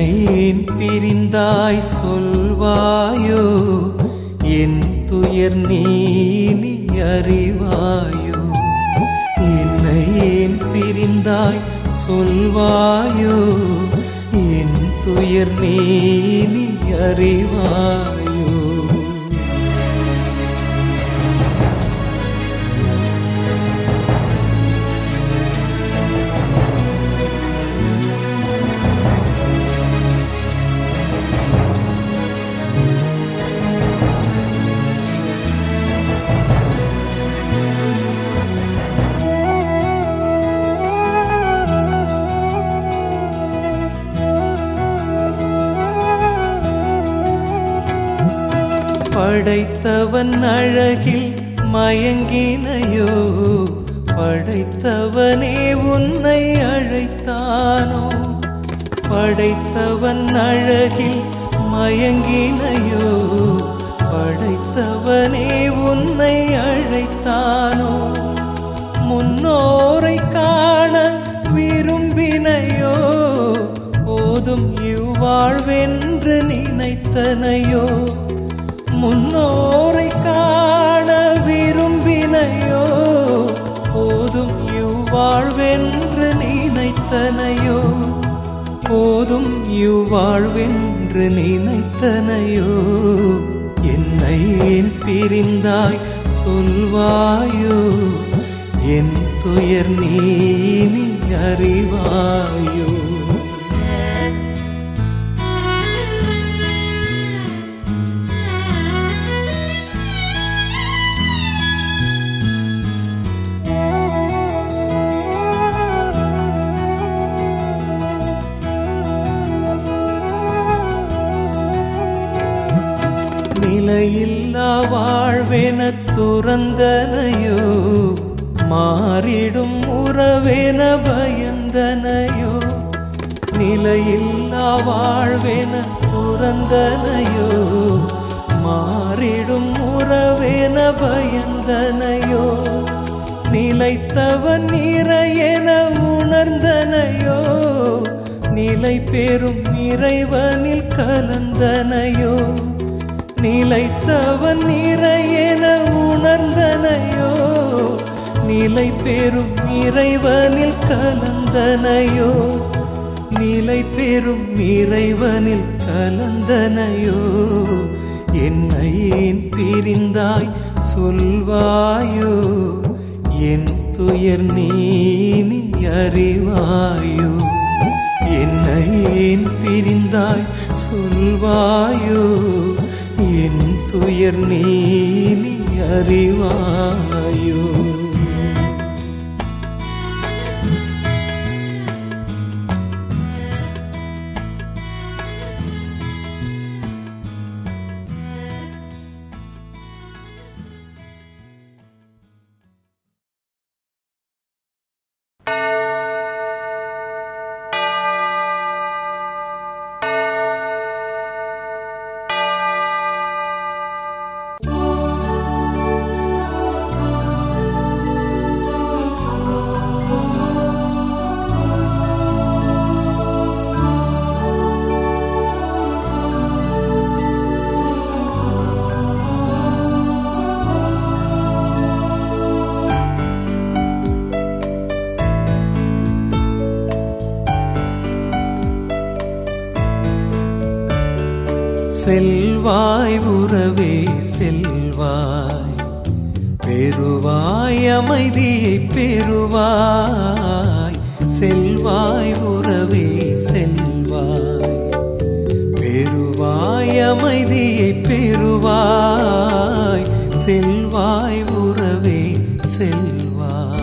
என்னை ஏன் பிரிந்தாய் சொல்வாயோ, என் துயர் நீ அறிவாயோ. என்னை ஏன் பிரிந்தாய் சொல்வாயோ, என் துயர் நீ அறிவாயோ. படைத்தவன் அழகில் மயங்கினையோ, படைத்தவனே உன்னை அழைத்தானோ. படைத்தவன் அழகில் மயங்கினையோ, படைத்தவனே உன்னை அழைத்தானோ. முன்னோரை காண விரும்பினையோ, போதும் இவ்வாழ்வென்று நினைத்தனையோ. முன்னோரை காண விரும்பினையோ, போதும் இவ்வாழ்வென்று நினைத்தனையோ. போதும் இவ்வாழ்வென்று நினைத்தனையோ. என்னை ஏன் பிரிந்தாய் சொல்வாயோ, என் துயர் நீ அறிவாயோ. நிலையில்லா வாழ்வென துறந்தனையோ, மாறிடும் உறவென பயந்தனையோ. நிலையில்லா வாழ்வென துறந்தனையோ, மாறிடும் உறவென பயந்தனையோ. நிலைத்தவன் நிறையென உணர்ந்தனையோ, நிலை பெறும் இறைவனில் கலந்தனையோ. நிலைத்தவன் நிறையென உணர்ந்தனையோ, நிலை பெறும் இறைவனில் கலந்தனையோ. நிலை பெறும் இறைவனில் கலந்தனையோ. என்னை ஏன் பிரிந்தாய் சொல்வாயோ, என் துயர் நீ அறிவாயோ. என்னை ஏன் பிரிந்தாய் சொல்வாயோ, என் துயர் நீ அறிவாயோ. செல்வாய் உறவே செல்வாய், பெறுவாய் அமைதியை பெறுவாய். செல்வாய் உறவே செல்வாய், பெறுவாய் அமைதியை பெறுவாய். செல்வாய் உறவே செல்வாய்.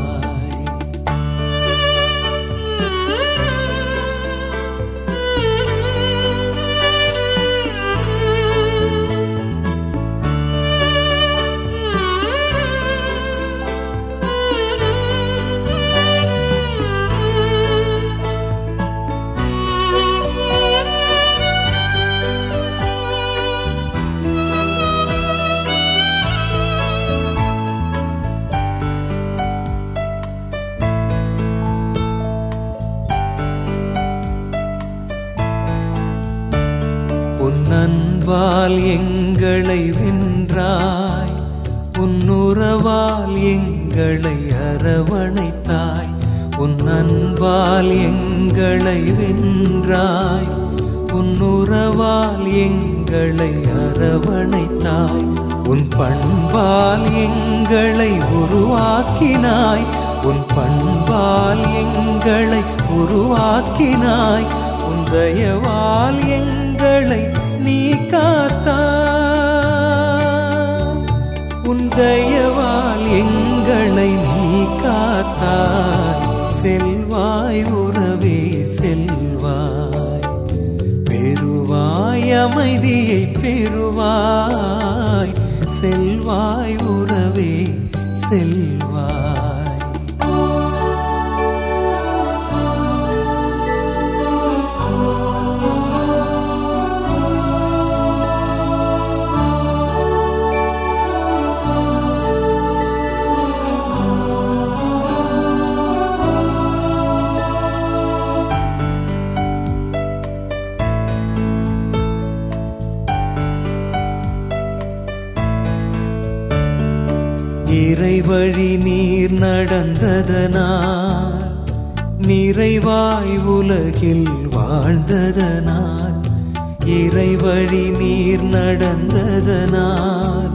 அன்பால் எங்களை வென்றாய், உன் உறவால் எங்களை அரவணைத்தாய். உன் அன்பால் எங்களை வென்றாய், உன் உறவால் எங்களை அரவணைத்தாய். உன் பண்பால் எங்களை உருவாக்கினாய், உன் பண்பால் எங்களை உருவாக்கினாய். உன் தயவால் எங்களை நீ காத்தாய், உன் தயவால் எங்களை நீ காத்தாய். செல்வாய் உறவே செல்வாய், பெறுவாய் அமைதியை பெறுவாய். செல்வாய் உறவே செல்வாய். இறைவழி நீர் நடந்ததனால், நிறைவாய் உலகில் வாழ்ந்ததனால். இறைவழி நீர் நடந்ததனால்,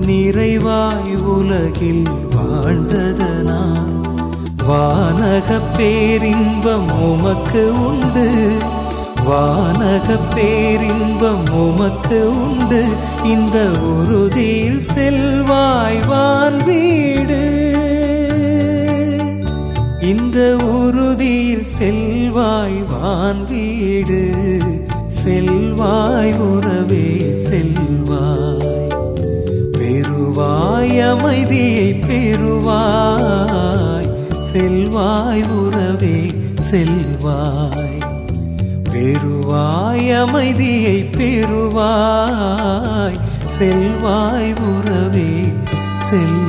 நிறைவாய் உலகில் வாழ்ந்ததனால். வானக பேரின்பம் உமக்கு உண்டு, வானக பேரின்பம் உமக்கு உண்டு. இந்த உறுதியில் செல்வாய் வான் வீடு, இந்த உறுதியில் செல்வாய் வான் வீடு. செல்வாய் உறவே செல்வாய், பெறுவாய் அமைதியை பெறுவாய். செல்வாய் உறவே செல்வாய், பெறுவாய் அமைதியை பெறுவாய். செல்வாய் உறவே செல்வாய்.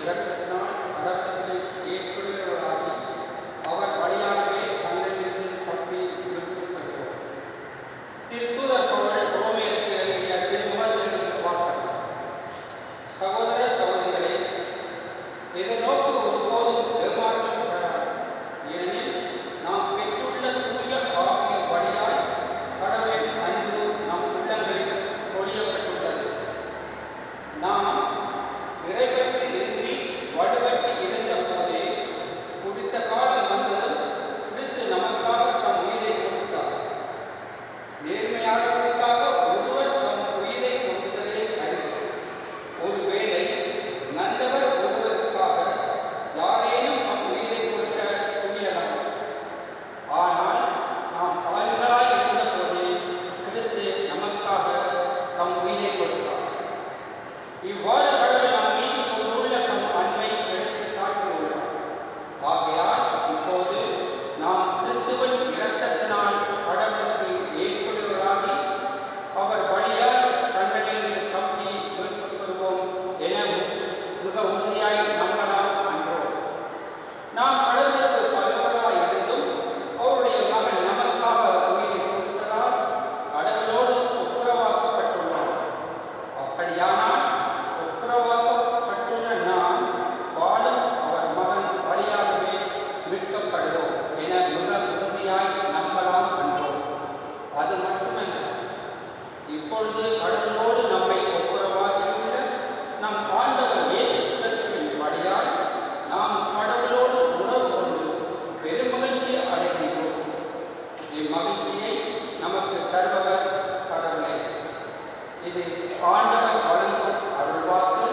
இரக்கத்தினால் அடக்கத்தை ஏற்புடையவராகி அவர் வழியாகவே தன்னை உயிரை கொடுத்தார். இவ்வாறு கடவுள் நம் மீது கொண்டுள்ள தம் அன்பை எடுத்து காட்டியுள்ளார். ஆகையால் இப்போது நாம் கிறிஸ்துவின் இரத்தத்தினால் கடவுளுக்கு ஏற்படுவதாகி அவர் வழியால் தண்டனையில் தப்பி மீட்பு பெறுவோம் என மிக உறுதியாய் நம்பலாம் அன்றோ. நாம் கடவுளுக்கு பகைவராய் இருந்தும் அவருடைய மகன் நமக்காக உயிரை கொடுத்ததால் கடவுளோடு ஒப்புரவாக்கப்பட்டுள்ளோம். அப்படியானால் ஒப்புரவாக்கப்பட்டுள்ள நாம் வாழும் அவர் மகன் வழியாகவே மீட்கப்படுவோம் என மிக உறுதியாய் நம்பலாம் என்றோம். அது மட்டுமல்ல, இப்பொழுது கடவுளோடு நம்மை ஒப்புரவாக்கியுள்ள நம் ஆண்டவர் இயேசு கிறிஸ்துவின் வழியால் நாம் கடவுளோடு உறவு கொண்டு பெருமகிழ்ச்சி அடைகின்றோம். இம்மகிழ்ச்சியை நமக்கு தருபவர் கடவுளே. இது ஆண்டவர் வழங்கும் அருள்வாக்கு.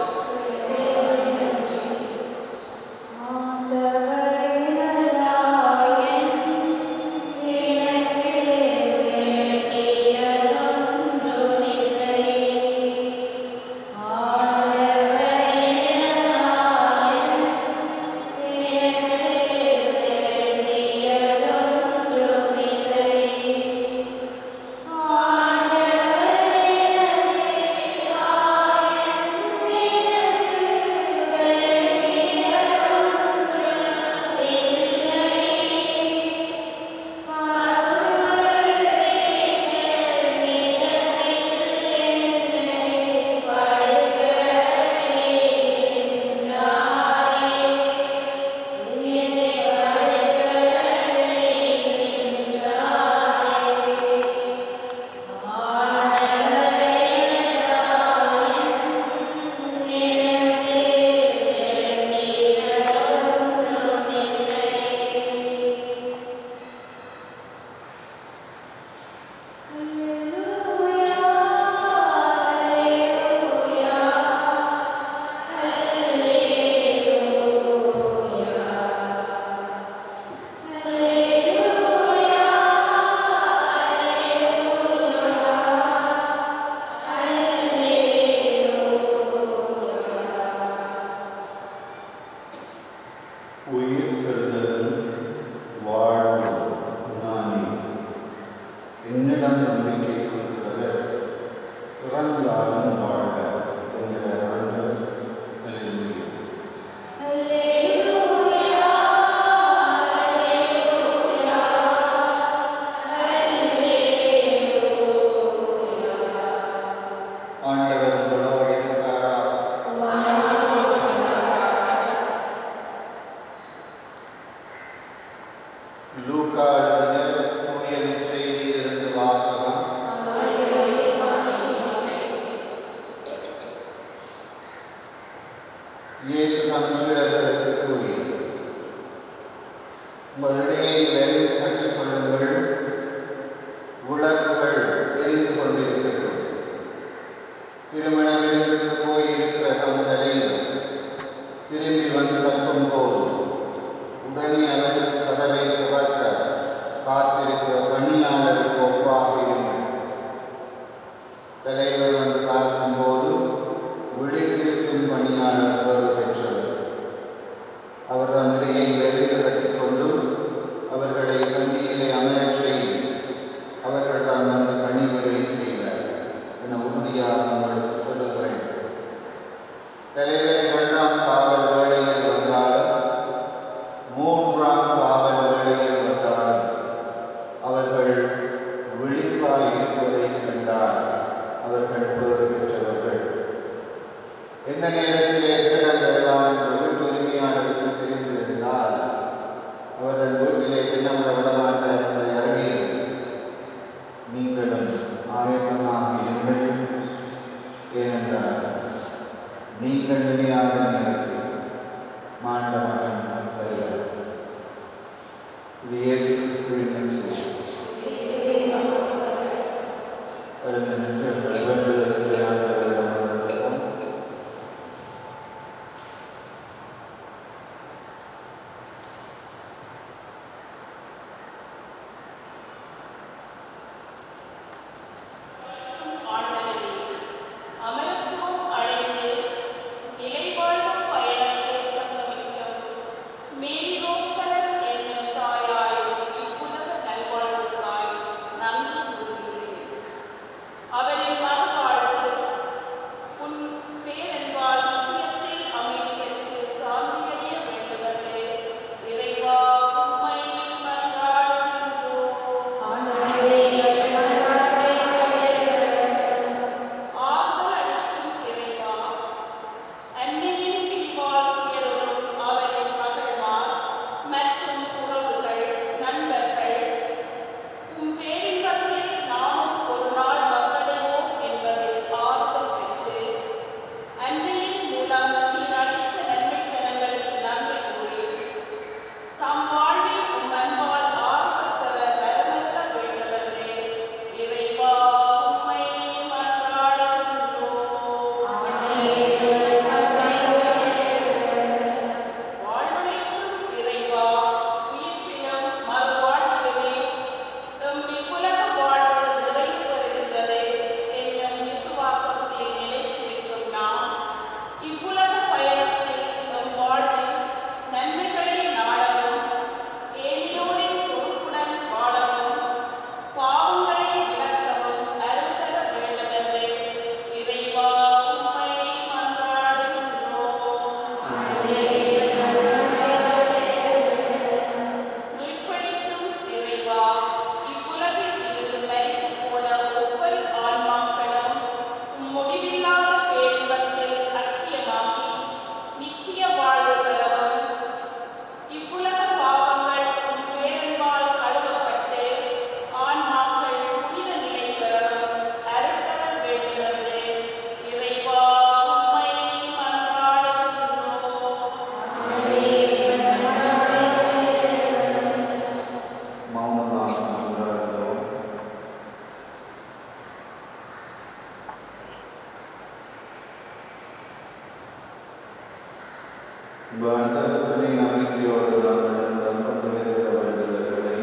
தகப்பனை நம்பிக்கையோடு நாங்கள் நம்பப்படுகிற வேண்டுதல்களை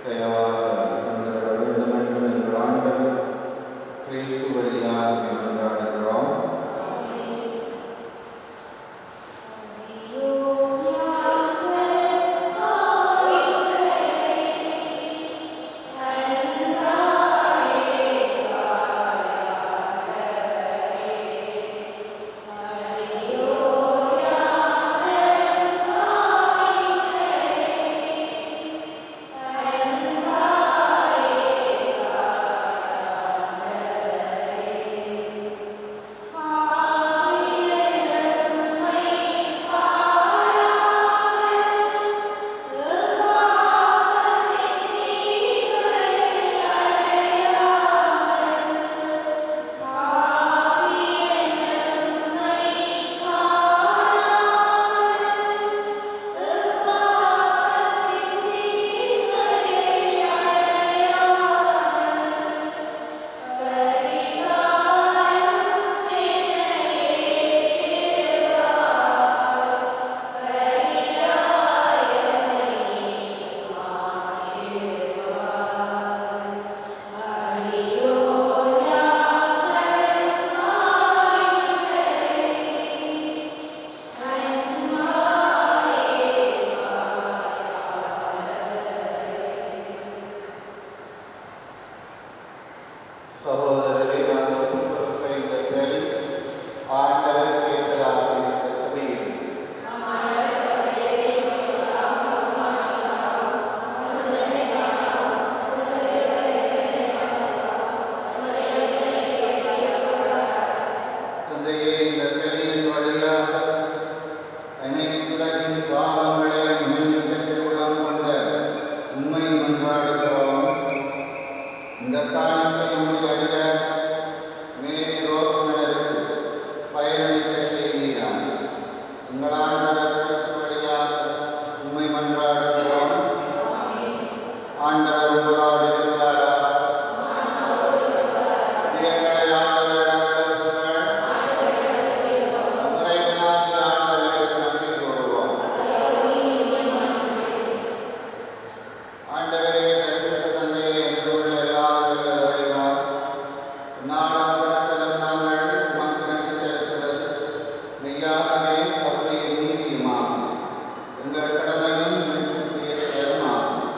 தயவாக தந்திட வேண்டும் என்று எங்கள் ஆண்டவர் கிறிஸ்து வழியாக கொண்டாடுகிறோம். சகோதரரை நாங்கள் கொடுக்க இந்த பேரை ஆண்டவர் கேட்டதாக இருக்க சபையில் தந்தையே, இந்த பேரின் வழியாக அனைத்துலகின் பாவங்களையும் மன்னிக்க திருவிழம் கொண்ட உண்மை மன்றாடுகிறோம். இந்த காலத்தை முடிவடைய மேரி ரோஸ்மலருக்கு பயனளிக்க செய்கிறார். எங்கள் ஆண்டவர் கிறிஸ்து வழியாக உண்மை மன்றாடுகிறோம். ஆண்டவர் உங்களோடு இருக்கிறாரா? எங்களை ஆண்டவரிடம் விளக்குங்கள். இறைவனாகிய ஆண்டவருக்கு நன்றி கூறுவோம். ஆண்டவரே, பரிசுத்த தந்தையே, என்றுள்ள எல்லாம் வல்ல இறைவா, நாளும் படத்திலும் நாங்கள் உமக்கு நன்றி செலுத்துவது மெய்யாகவே அவருடைய நீதியுமாகும். எங்கள் கடமையும் மீட்புக்குரிய செயலுமாகும்.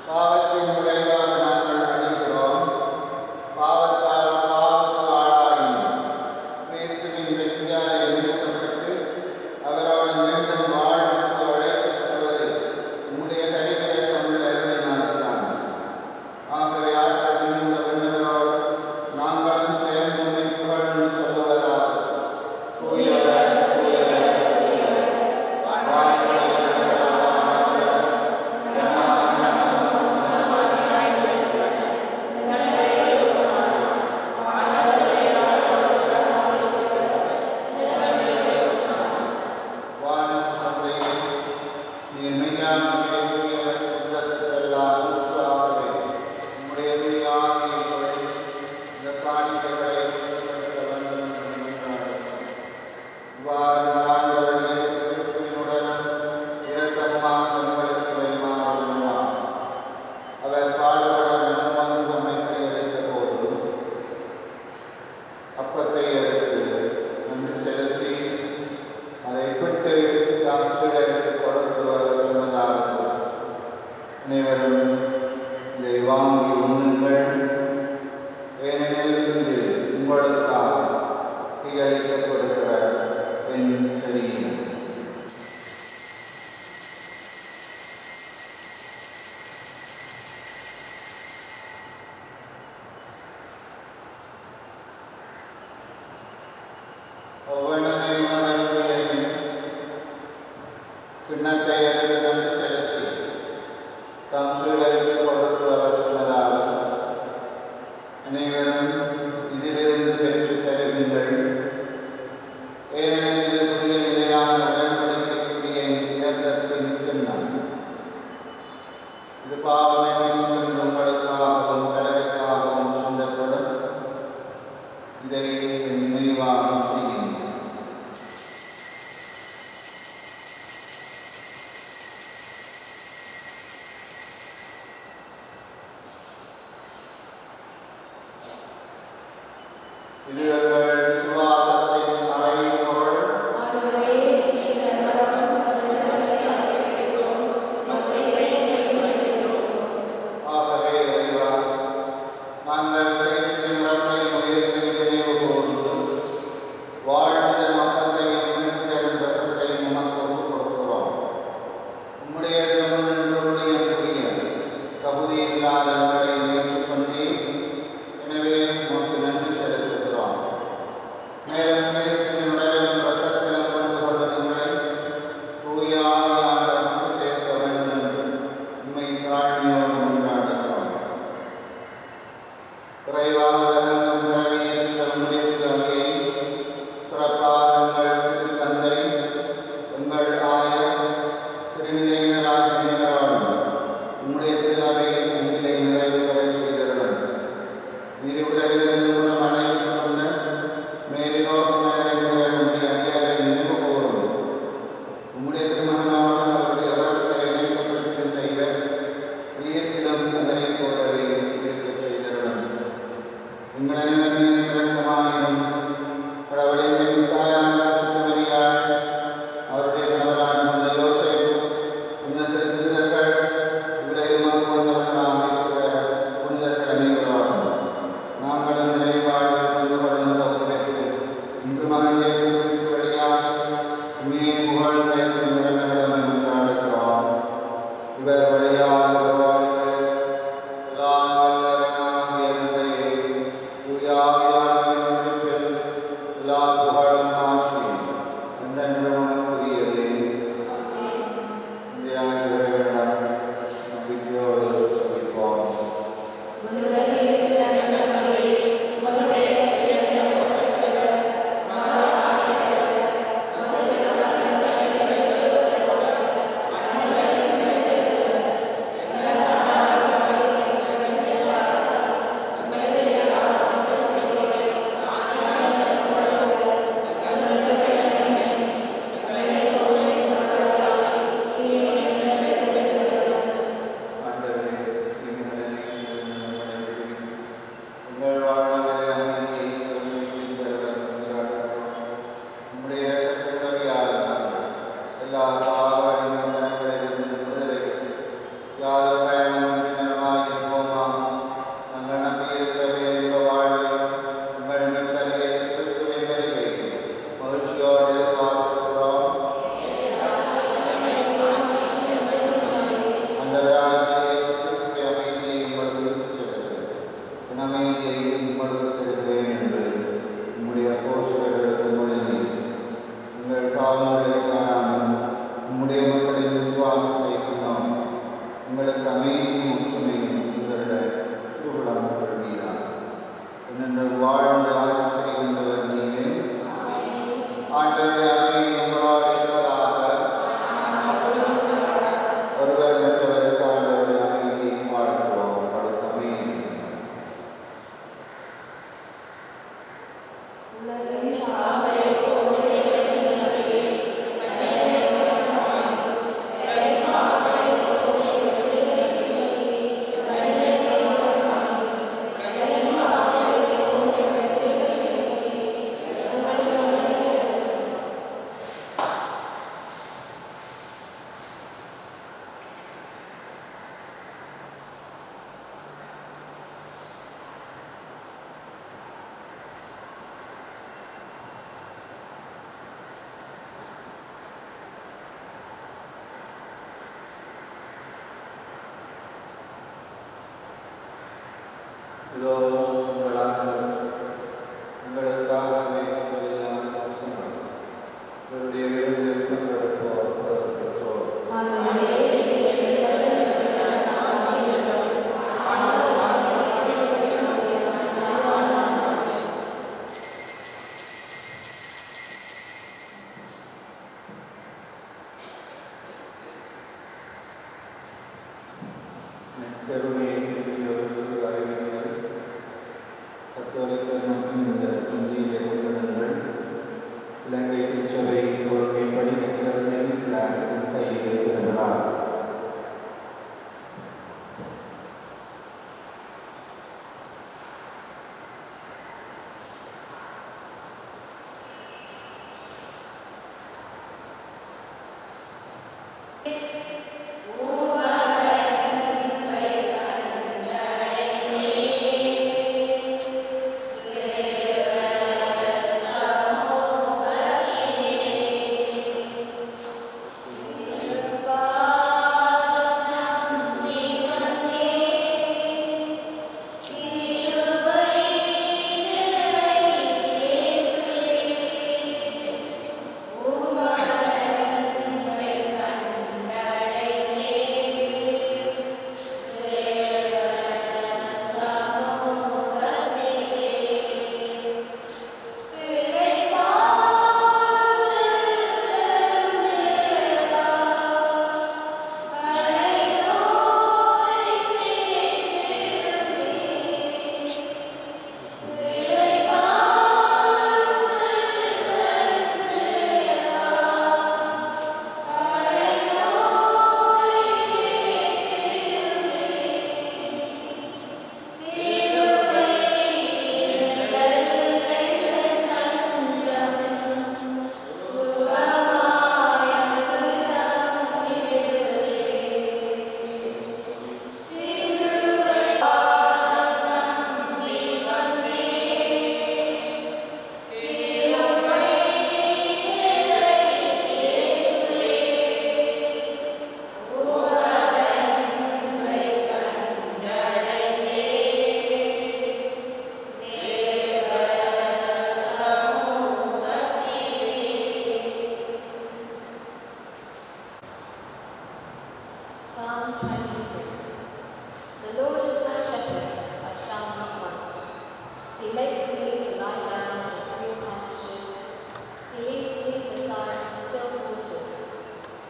பாவத்தின் விளைவாக நாங்கள் அழிகிறோம். பாவத்தால் சாவுக்கு ஆளாயினோம். கிறிஸ்துவின் வெற்றியாலே மீட்கப்பட்டு அவரோடு மீண்டும் வாழ்வுக்கு அழைக்கப்படுவது உம்முடைய கரிவிரக்கமுள்ள அருளினால்தான். ஆகவே ஆற்றல் மிகுந்த விண்ணவரோடு நாங்களும் சேர்ந்து உம்மை புகழ்ந்து சொல்லுவதாக. தூயவர், தூயவர், தூயவர், வானங்களில் இருக்கிறவர், வானம் தந்தையே, நீர் மெய்யாகவே தூயவர், உள்ளத்துக்கெல்லாம் ஊற்றாகவே உம்முடைய தூய ஆவியை பொழிந்து இந்த காணிக்கைகளை ஏற்றுக்கொள்ள வேண்டும் என்று மன்றாடுகிறோம். இவ்வாறு எங்கள் ஆண்டவர் இயேசு கிறிஸ்துவினுடனும் இரக்கமாக உங்களுக்கு வைமாறுகிறார். அவர் பாடுபட மனம் வந்து நம்மை கையளித்த போது அப்பத்தை எடுத்து நன்றி செலுத்தி அதை விட்டு தாம் சீடருக்கு கொடுத்து அவர் சொன்னதாவது: அனைவரும் இதை வாங்கி உண்ணுங்கள், ஏனெனில் இது உங்களுக்காக கையளிக்கப்படுகிற என் சரீரம். ஒவ்வொன்றுமே உணவருந்திய பின் கிண்ணத்தை எடுத்து நன்றி செலுத்தி தாம் சீடருக்கு கொடுத்து அவர் சொன்னதாவது: அனைவரும் இதிலிருந்து பெற்று தருவீர்கள், ஏனெனில் இது புதிய நிலையான உடன்படிக்கைக்குரிய என் இரத்தத்தின் கிண்ணம். இது பாவனை மீட்கும் உங்களுக்காகவும் பலருக்காகவும் சிந்தப்படும். இதை என் நினைவாக செய்யுங்கள். இதோ உங்கள் ஆண்டவர் உங்களுக்காகவே எல்லாம் சொன்னார். இவருடைய விருந்தில் பங்கெடுப்போர் பெற்றோர். கருணையை அறிவிங்கள். கத்தோலிக்க இந்த இந்திய நிறுவனங்கள் இலங்கை திருச்சபை ஒழுங்கின்படி கருணை பிளான் கையில் இருக்கிறார். Psalm 23. The Lord is my shepherd, I shall not want. He makes me to lie down in green pastures. He leads me beside still waters.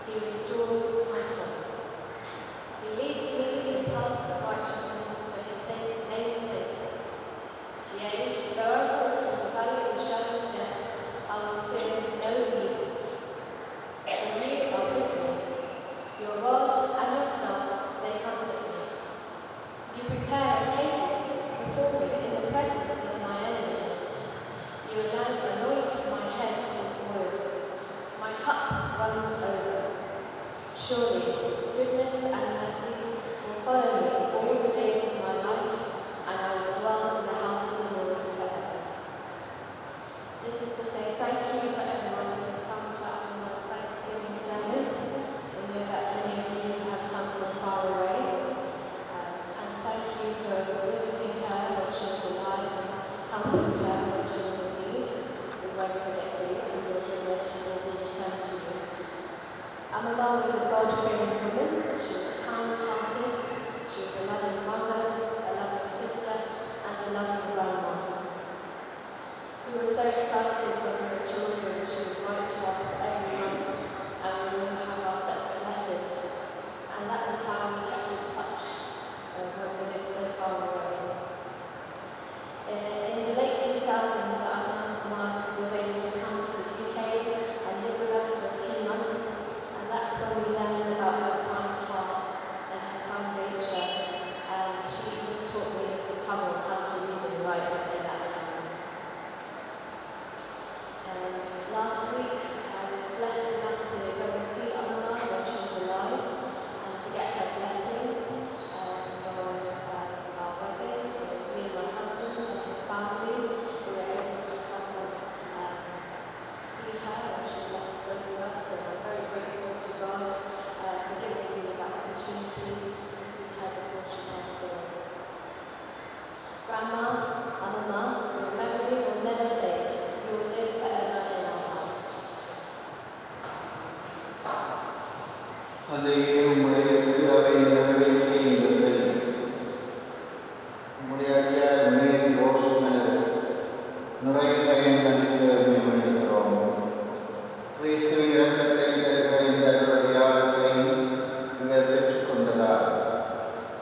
He restores my soul. He leads me in paths of righteousness for his name's sake. Yea, though I walk through the valley of the shadow of death, I will fear no evil. For you are with me. Your rod and your staff, they comfort me. You prepare a table before me in the presence of my enemies. You anoint my head with oil. My cup runs over. Surely goodness and mercy will follow me all the days of my life, and I will dwell in the house of the Lord forever. This is to say thank you for everyone who has come to our Thanksgiving service. We know that many of you have come from far away. And thank you for visiting her when she was alive and helping her when she was in need. We won't forget you, and your goodness will be returned to you. Amama was a God-fearing woman. She was kind-hearted. She was a loving mother, a loving sister, and a loving grandma. We were so excited when we were children. She would write to us every month, and we would have our separate letters. And that was how we kept in touch when we lived so far away. In the late 2000s, Amama நடிக்க வேண்டுகிறோம். கிறிஸ்துவின் இரக்கத்தை தருகிற இந்த அடையாளத்தை இவர் பெற்றுக்கொண்டதால்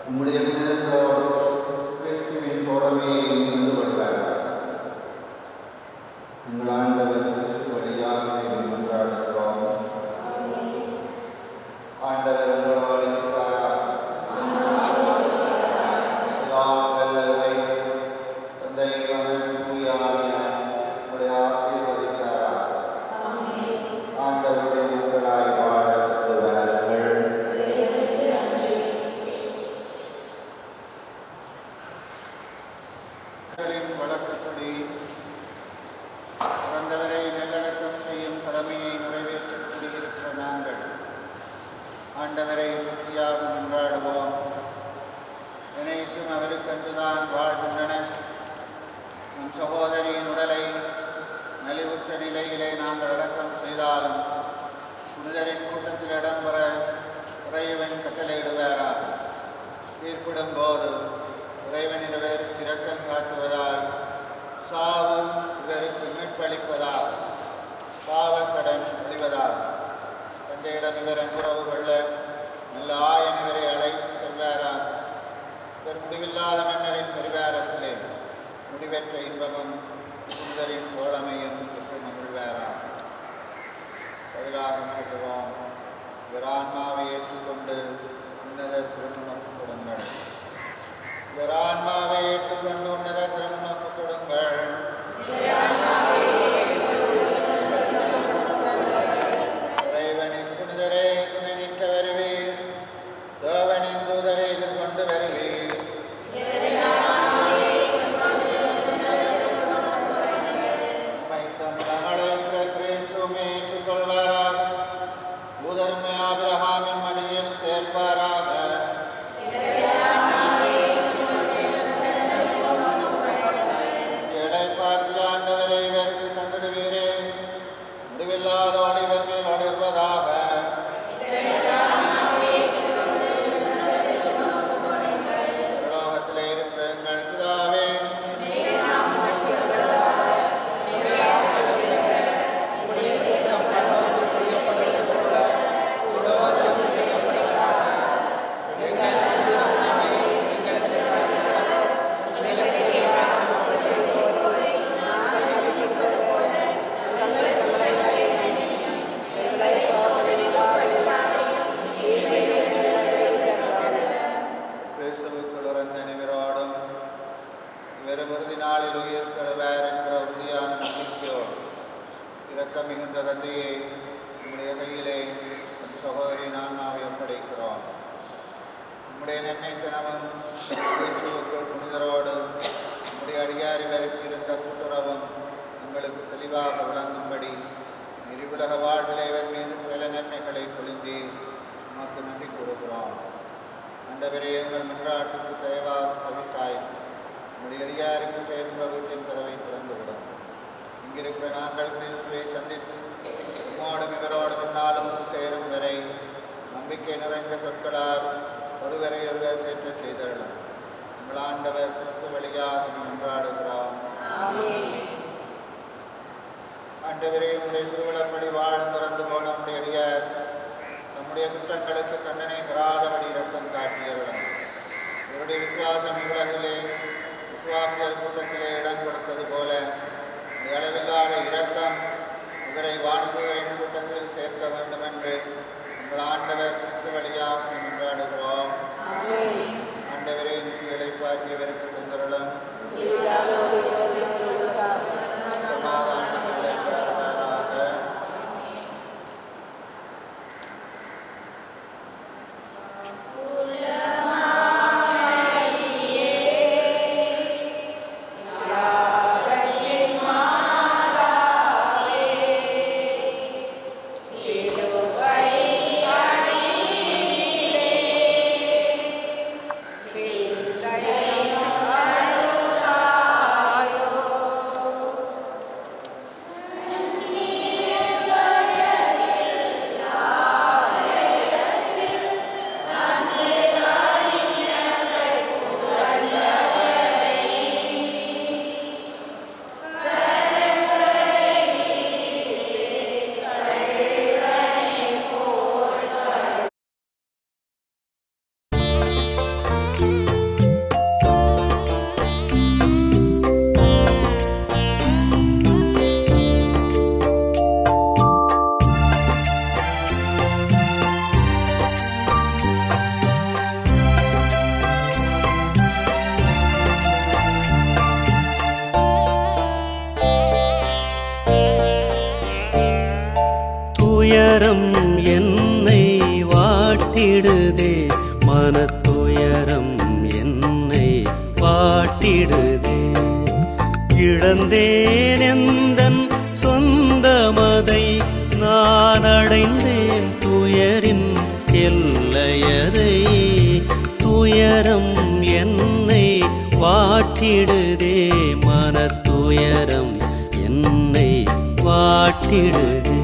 உம்முடைய புனிதர்களோடு கிறிஸ்துவின் தோழமையை கொண்டு கொள்வார். உங்கள் ஆண்டவர் கிறிஸ்து வழியாக கொண்டாடுகிறோம். ஆண்டவர் உங்களோடு இருக்கிறார். எல்லாம் வல்லவரை தந்தை மகன் தூய ஆவியார் உங்களை ஆசீர்வதிக்கிறார். ஆண்டவருடைய மக்களாய் வாழ செல்வார்கள். வழக்கப்படி பிறந்தவரை நல்லடக்கம் செய்யும் கடமையை நிறைவேற்றிக் கொண்டிருக்கிற நாங்கள் ஆண்டவரை பக்தியாக கொண்டாடுவோம். நினைத்தும் அவருக்கென்றுதான் வாழ்கின்றன. நம் சகோதரியின் உடலை நலிவுற்ற நிலையிலே நாங்கள் அடக்கம் செய்தாலும் புனிதரின் கூட்டத்தில் இடம்பெற இறைவன் கட்டளையிடுவாரார். தீர்ப்பிடும் போது இறைவன் இவருக்கு இரக்கம் காட்டுவதால் சாவு இவருக்கு மீட்பளிப்பதால் பாவக்கடன் அழிவதால் தந்தையிடம் இவர் அன்புறவு கொள்ள நல்ல ஆயன் இவரை அழைத்து செல்வாரார். இவர் முடிவில்லாத மன்னரின் பரிவாரத்திலே முடிவெற்ற இன்பமும் சுந்தரின் தோழமையும் பெற்று மகிழ்வாரார். பதிலாக சொல்லுவோம். இவர் ஆன்மாவை ஏற்றுக்கொண்டு உன்னதர் திருமணம் கொடுங்கள். இவர் ஆன்மாவை ஏற்றுக்கொண்டு உன்னதர் திருமணம் கொடுங்கள். இறைவனின் புனிதரை துணை நிற்க வருவீர். தேவனின் தூதரை எதிர்கொண்டு வருவீர். கிறிஸ்துவை ஏற்றுக்கொள்வாராக. தூதர்மை ஆபிரகாமின் மடியில் சேர்ப்பாராக. ஆண்டவரை இவருக்கு தந்திடுவீரே. முடிவில்லாத ஒளிவர் மேல் ஒளிர்வதாக. உலகத்திலே இருக்கிற எங்கள் பிதாவே, மிகுந்த தந்தையை உம்முடைய கையிலே உம் சகோதரின் ஆன்மாவை ஒப்படைக்கிறோம். உம்முடைய நன்மைத்தனமும் இயேசுவுக்குள் புனிதரோடு உம்முடைய அடியார் இவருக்கு இருந்த கூட்டுறவும் எங்களுக்கு தெளிவாக விளங்கும்படி நிறுவுலக வாழ்விலே இவர் மீது பல நன்மைகளை பொழிந்தி உமக்கு நன்றி கூறுகிறோம். அந்தவரே எங்கள் மன்றாட்டுக்கு தயவாக சவிசாய் உம்முடைய அடியாருக்கு பெயர்ந்த வீட்டின் கதவை திறந்துவிடும். இங்கிருக்கிற நாங்கள் கிறிஸ்துவை சந்தித்து உம்மோடும் இவரோடும் இந்நாளும் சேரும் வரை நம்பிக்கை நிறைந்த சொற்களால் ஒருவரை ஒருவர் தேற்றச் செய்தரலாம். உங்கள் ஆண்டவர் கிறிஸ்து வழியாக மன்றாடுகிறோம். ஆண்டவரே, உம்முடைய திருவிழப்படி வாழ் திறந்து போன நம்முடைய அடியார் நம்முடைய குற்றங்களுக்கு தண்டனை பெறாதபடி இரக்கம் காட்டியருளும். இவருடைய விசுவாசம் இவ்வுலகிலே விசுவாசிகள் கூட்டத்திலே இடம் கொடுத்தது போல அளவில்லாத இரக்கம் இவரை வானதூதரின் கூட்டத்தில் சேர்க்க வேண்டும் என்று உங்கள் ஆண்டவர் கிறிஸ்து வழியாக கொண்டாடுகிறோம். ஆண்டவரே, நித்திய இளைப்பாற்றியவருக்கு தந்தருளும். சமாதானங்களை பெறுவாராக. Ayo துயரம் என்னை வாட்டிடுதே, மனத்துயரம் என்னை வாட்டிடுதே. இழந்தேன் எந்தன் சொந்தமதை, நான் அடைந்தேன் துயரின் எல்லையதை. துயரம் என்னை வாட்டிடுதே, மனத்துயரம் என்னை வாட்டிடுதே.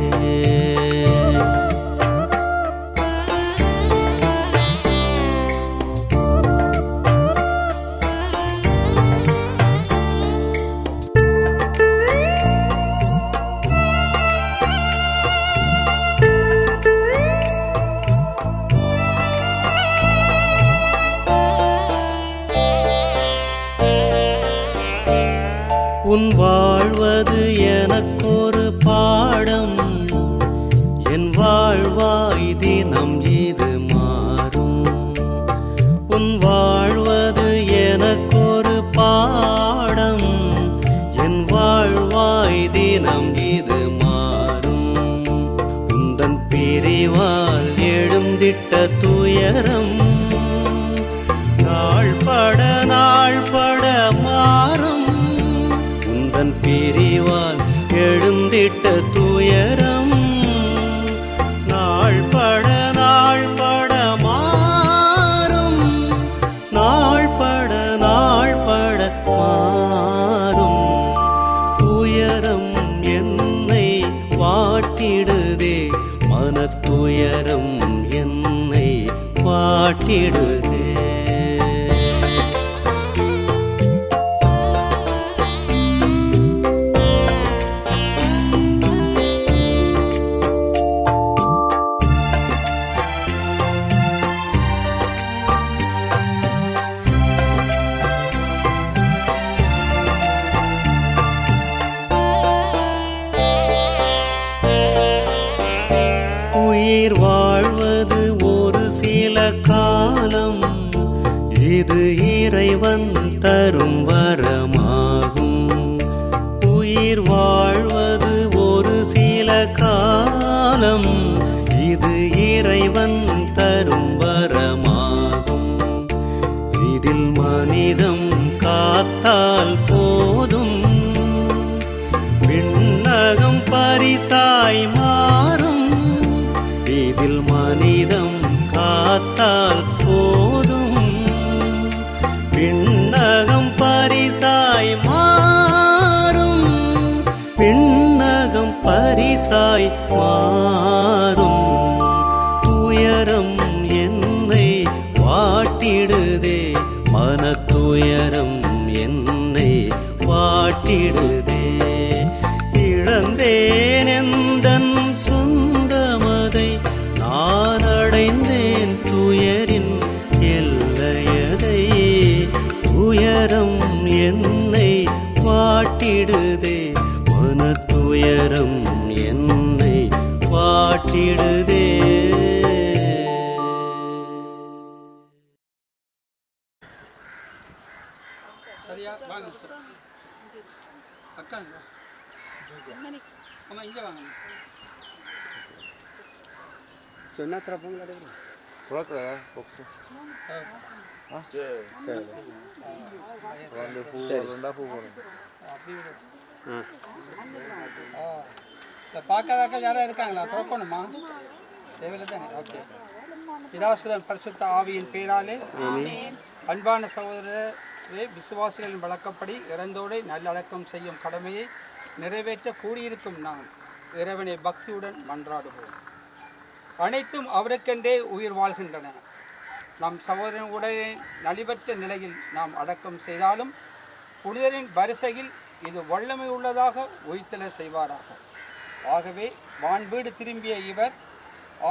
உன் வாழ்வது எனக்கொரு பாடம், என் வாழ்வாய் தினம் இது மாறும். உன் வாழ்வது எனக்கொரு பாடம், என் வாழ்வாய் தினம் இது மாறும். உந்தன் பிரிவால் எழுந்திட்ட துயரம் நாள்பட நாள்பட மாறும். உந்தன் பிரிவால் எழுந்திட்ட துயரம் நாள்பட நாள்பட மாறும். நாள்பட நாள்பட மாறும். துயரம் என்னை வாட்டிடுதே, மனத்துயரம் என்னை வாட்டிடுதே. உயிர் வாழ்வது ஒரு சில காலம், இது இறைவன் தரும் வரமாகும். உயிர் வாழ்வது ஒரு சில காலம், இது இறைவன் தரும் வரமாகும். இதில் மனிதம் காத்தால் போதும், விண்ணகம் பரிசாய் மாறும். இதில் மனிதம் காத்தால் போதும், விண்ணகம் பரிசாய் மாறும். விண்ணகம் பரிசாய் மாறும். துயரம் என்னை வாட்டிடுதே, மனத்துயரம் என்னை வாட்டிடுதே. இழந்தேன் எந்தன் சொந்தமதை, நான் அடைந்தேன் துயரின் எல்லையதை. துயரம் என்னை வாட்டிடுதே, மனத்துயரம் என்னை வாட்டிடுதே. சரியா வாங்க சார். அக்கா அம்மா இங்கே வாங்க. சொன்னா திறப்பங்களா Troca, boxe. பார்க்காதாக்கள் யாராவது இருக்காங்களா? திறக்கணுமா? தேவையில்லை தானே? ஓகே. பிதாசுதன் பரிசுத்த ஆவியின் பேராலே அன்பான சகோதரரே, விசுவாசிகளின் வழக்கப்படி இறந்தோரை நல்லடக்கம் செய்யும் கடமையை நிறைவேற்ற கூடியிருக்கும் நாம் இறைவனை பக்தியுடன் மன்றாடுவோம். அனைத்தும் அவருக்கென்றே உயிர் வாழ்கின்றன. நம் சகோதரனுடைய நலிவற்ற நிலையில் நாம் அடக்கம் செய்தாலும் புனிதரின் வரிசையில் இது வல்லமை உள்ளதாக உயிர்த்தெழ செய்வாராக. ஆகவே வான்வீடு திரும்பிய இவர்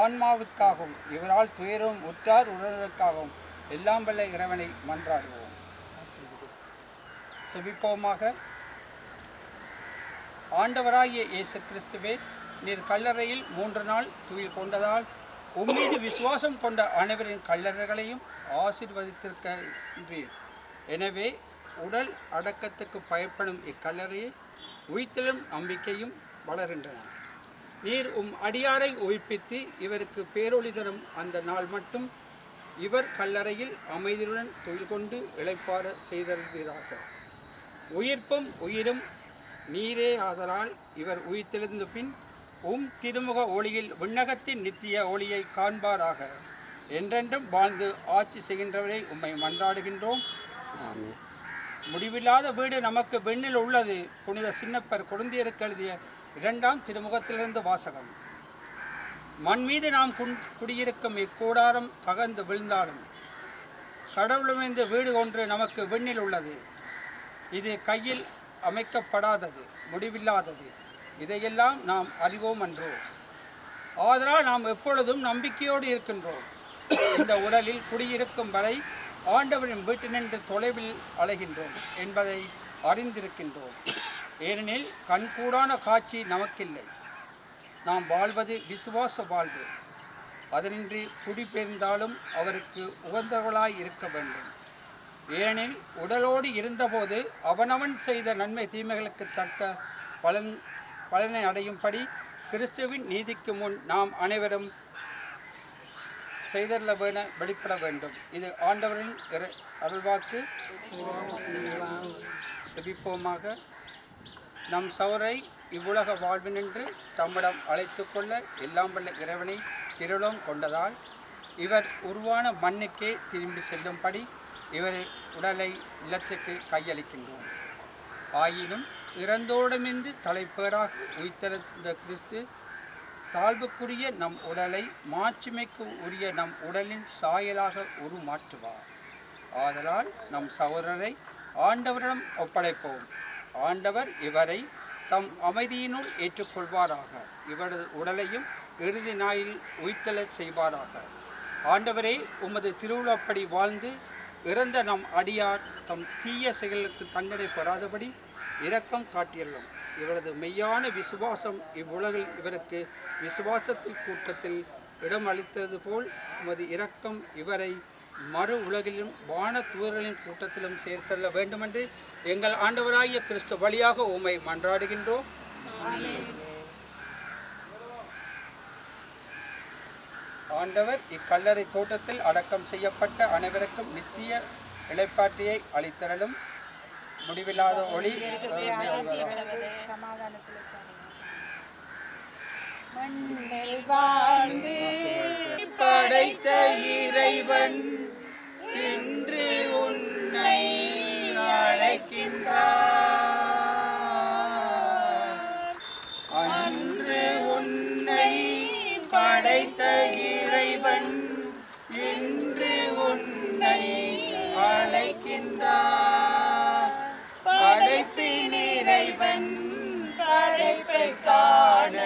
ஆன்மாவுக்காகவும் இவரால் துயரும் உற்றார் உறவினருக்காகவும் எல்லாம் வல்ல இறைவனை மன்றாடுவோம். செபிப்போமாக. ஆண்டவராகிய இயேசு கிறிஸ்துவே, நீர் கல்லறையில் 3 நாள் துயில் கொண்டதால் உம்மீது விசுவாசம் கொண்ட அனைவரின் கல்லறைகளையும் ஆசீர்வதித்திருக்கின்றீர். எனவே உடல் அடக்கத்துக்கு பயப்படும் இக்கல்லறையை உயிர்த்தெழும் நம்பிக்கையும் வளர்கின்றன. நீர் அடியாரை உயிர்ப்பித்து இவருக்கு பேரொளி தரும் அந்த நாள் மட்டும் இவர் கல்லறையில் அமைதியுடன் துயில் கொண்டு இளைப்பாற செய்தருவீராக. உயிர்ப்பும் உயிரும் நீரே ஆதலால் இவர் உயிர்த்தெழுந்த பின் திருமுக ஒளியில் விண்ணகத்தின் நித்திய ஒளியை காண்பாராக. என்றென்றும் வாழ்ந்து ஆட்சி செய்கின்றவரை உம்மை மன்றாடுகின்றோம். முடிவில்லாத வீடு நமக்கு விண்ணில் உள்ளது. புனித சின்னப்பர் கொழுந்தியருக்கு எழுதிய 2ஆம் திருமுகத்திலிருந்து வாசகம். மண் மீது நாம் குடியிருக்கும் இக்கூடாரம் தகர்ந்து விழுந்தாலும் கடவுளுமிருந்து வீடு ஒன்று நமக்கு விண்ணில் உள்ளது. இது கையில் அமைக்கப்படாதது, முடிவில்லாதது. இதையெல்லாம் நாம் அறிவோம் அன்றோ. ஆதலால் நாம் எப்பொழுதும் நம்பிக்கையோடு இருக்கின்றோம். இந்த உடலில் குடியிருக்கும் வரை ஆண்டவரின் வீட்டினின்று தொலைவில் அலைகின்றோம் என்பதை அறிந்திருக்கின்றோம். ஏனெனில் கண்கூடான காட்சி நமக்கில்லை. நாம் வாழ்வது விசுவாச வாழ்வு. அதனின்றி குடிபெயர்ந்தாலும் அவருக்கு உகந்தவர்களாய் இருக்க வேண்டும். ஏனெனில் உடலோடு இருந்தபோது அவனவன் செய்த நன்மை தீமைகளுக்கு தக்க பலனை அடையும்படி கிறிஸ்துவின் நீதிக்கு முன் நாம் அனைவரும் செய்தல்ல வெளிப்பட வேண்டும். இது ஆண்டவரின் அருள்வாக்கு. செபிப்போமாக. நம் சௌரை இவ்வுலக வாழ்வினின்று தம்மிடம் அழைத்து கொள்ள எல்லாம் வல்ல இறைவனை திருவுளம் கொண்டதால் இவர் உருவான மண்ணுக்கே திரும்பி செல்லும்படி இவர் உடலை இல்லத்துக்கு கையளிக்கின்றோம். ஆயினும் இறந்தோடமிருந்து தலைப்பேராக உயிர்த்தெழுந்த கிறிஸ்து தாழ்வுக்குரிய நம் உடலை மாட்சிமைக்கு உரிய நம் உடலின் சாயலாக உருமாற்றுவார். ஆதலால் நம் சகோதரரை ஆண்டவரிடம் ஒப்படைப்போம். ஆண்டவர் இவரை தம் அமைதியினுள் ஏற்றுக்கொள்வாராக. இவரது உடலையும் இறுதி நாளில் உயிர்த்தெழச் செய்வாராக. ஆண்டவரே, உமது திருவுளப்படி வாழ்ந்து இறந்த நம் அடியார் தம் தீய செயலுக்கு தண்டனை பெறாதபடி இரக்கம் காட்டியள்ளும். இவரது மெய்யான விசுவாசம் இவ்வுலகில் இவருக்கு விசுவாசத்தில் கூட்டத்தில் இடம் அளித்தது போல் உமது இரக்கம் இவரை மறு உலகிலும் வான தூதர்களின் கூட்டத்திலும் சேர்க்கொள்ள வேண்டுமென்று எங்கள் ஆண்டவராகிய கிறிஸ்து வழியாக உம்மை மன்றாடுகின்றோம். ஆண்டவர் இக்கல்லறை தோட்டத்தில் அடக்கம் செய்யப்பட்ட அனைவருக்கும் நித்திய இளைப்பாற்றியை அளித்தரலும். முடிவில்லாத ஒளி மண்ணில் வாழ்ந்து படைத்த இறைவன் இன்று உன்னை அழைக்கின்றார். அன்று உன்னை படைத்த இறைவன் இன்று உன்னை அழைக்கின்றார். படைப்பின் இறைவன் படைப்பை காண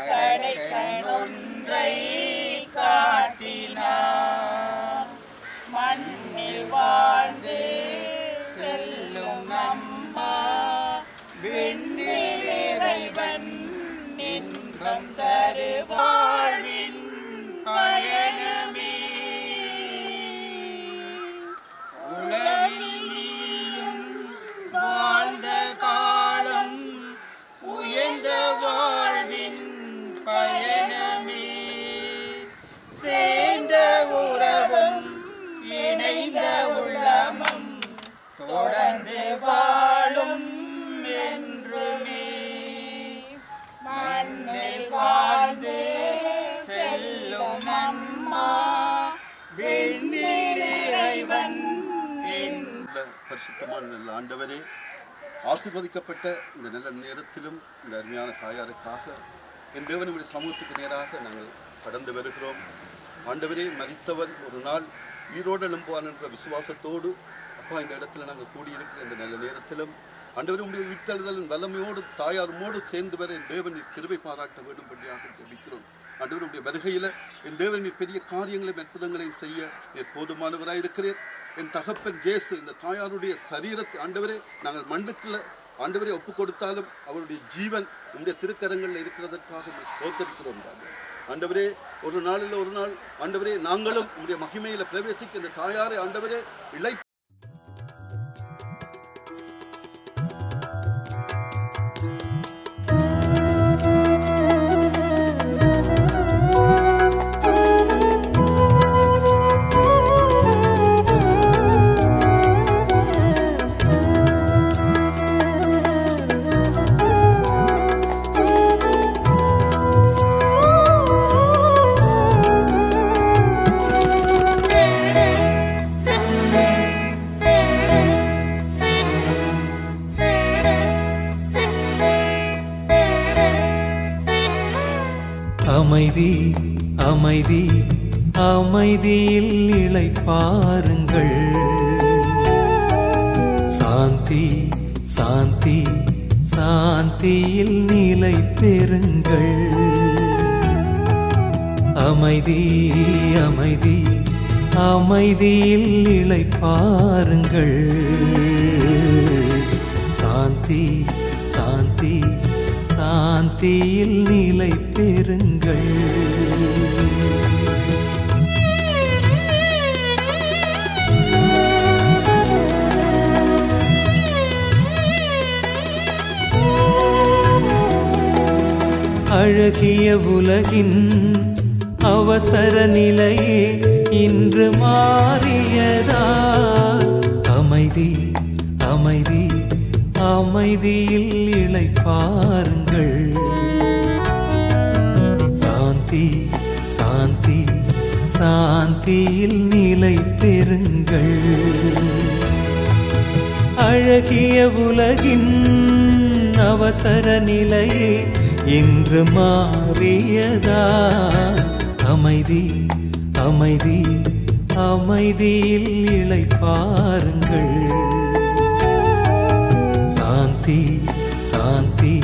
கடைக்கண் ஒன்றை காட்டினார். மண்ணில் வாழ்ந்து செல்லும் நம்மா விண்ணில் இறைவன் இன்பம் தருவாழ்வின் பயணமே. உலகிலும் வாழ்ந்த காலம் உயர்ந்த வாழ்வின் பயணமே. சேர்ந்த உறவும் இணைந்த உள்ளமும் தொடர்ந்து வாழும் என்றுமே. மண்ணில் வாழ்ந்து செல்லும் நம்மா விண்ணில் இறைவன். பரிசுத்தமான நல்ல ஆண்டவரே, ஆசீர்வதிக்கப்பட்ட இந்த நல்ல நேரத்திலும் இந்த அருமையான தாயாருக்காக என் தேவனுடைய சமூகத்துக்கு நேராக நாங்கள் கடந்து வருகிறோம். ஆண்டவரே, மரித்தவர் ஒரு நாள் ஈரோடு எழும்புவான் என்ற விசுவாசத்தோடு அப்பா இந்த இடத்துல நாங்கள் கூடியிருக்கிற இந்த நல்ல நேரத்திலும் ஆண்டவரே, உடைய உயிர்த்தெழுதலின் வல்லமையோடு தாயாருமோடு சேர்ந்து வர என் தேவனின் கிருபை பாராட்ட வேண்டும்படியாக ஜெபிக்கிறோம். ஆண்டவருடைய வருகையில் என் தேவனின் பெரிய காரியங்களையும் அற்புதங்களையும் செய்ய நீர் போதுமானவராயிருக்கிறேன். என் தகப்பன் ஜேசு இந்த தாயாருடைய சரீரத்தை ஆண்டவரே நாங்கள் மண்ணுக்குள்ள ஆண்டவரை ஒப்பு கொடுத்தாலும் அவருடைய ஜீவன் உடைய திருக்கரங்களில் இருக்கிறதற்காக ஸ்தோத்திரிக்கிறோம். ஆண்டவரே, ஒரு நாளில் ஒரு நாள் ஆண்டவரே நாங்களும் உடைய மகிமையில பிரவேசிக்க இந்த தாயாரை ஆண்டவரே இழை அமைதி அமைதி அமைதியில் இளைப்பாருங்கள். சாந்தி சாந்தி சாந்தியில் நிலை பெறுங்கள். அமைதி அமைதி அமைதியில் இளைப்பாருங்கள். சாந்தி சாந்தி சாந்தியில் நிலை பெறுங்கள். அழகிய உலகின் அவசர நிலையே இன்று மாறியதால் அமைதி அமைதி அமைதியில் இளைப்பாருங்கள். சாந்தி சாந்தி சாந்தியில் நிலை பெறுங்கள். அழகிய உலகின் அவசர நிலையே இன்று மாறியதால் அமைதி அமைதி அமைதியில் இளைப்பாருங்கள். சாந்தி சாந்தி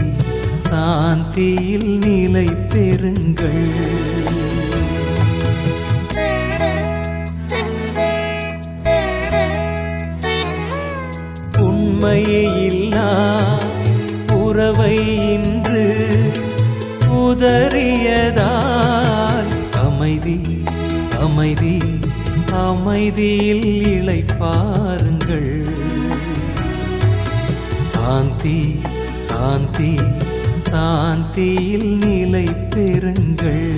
சாந்தியில் நிலை பெறுங்கள். உண்மையே இல்லா உறவை இன்று உதறியதால் அமைதி அமைதி அமைதியில் இளைப்பாருங்கள். சாந்தி சாந்தி சாந்தியில் நிலை பெறுங்கள்.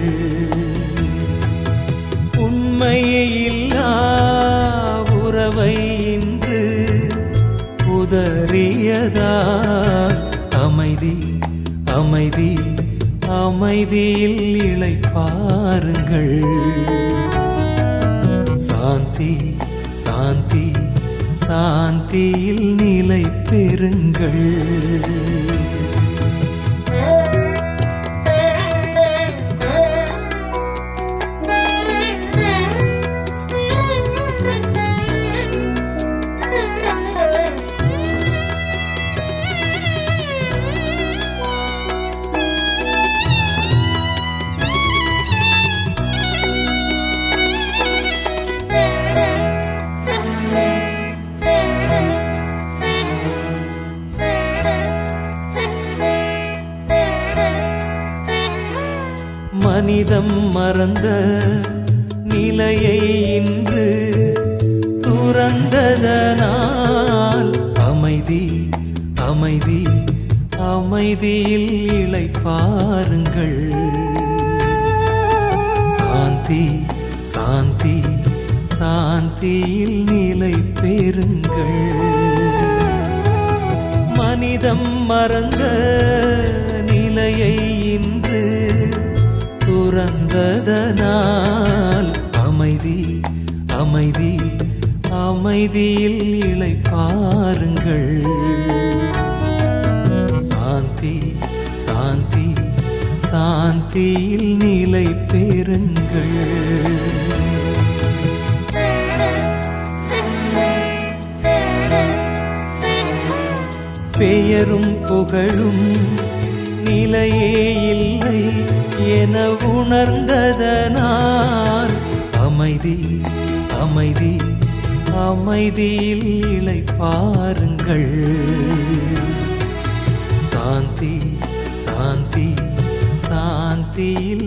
உண்மையே இல்லா உறவை இன்று உதறியதால் அமைதி அமைதி அமைதியில் இளைப்பாருங்கள். சாந்தி சாந்தி சாந்தியில் நிலை பெறுங்கள். மனிதம் மறந்த நிலையை இன்று துறந்ததனால் அமைதி அமைதி அமைதியில் இளைப்பாருங்கள். சாந்தி சாந்தி சாந்தியில் நிலை பெறுங்கள். மனிதம் மறந்த நிலையை இன்று துறந்ததனால் அமைதி அமைதி அமைதியில் இளைப்பாருங்கள். சாந்தி சாந்தி சாந்தியில் நிலை பெறுங்கள். பெயரும் புகழும் நிலையே இல்லை என உணர்ந்ததனால் அமைதி அமைதி அமைதியில் இளைப்பாருங்கள். சாந்தி சாந்தி சாந்தியில்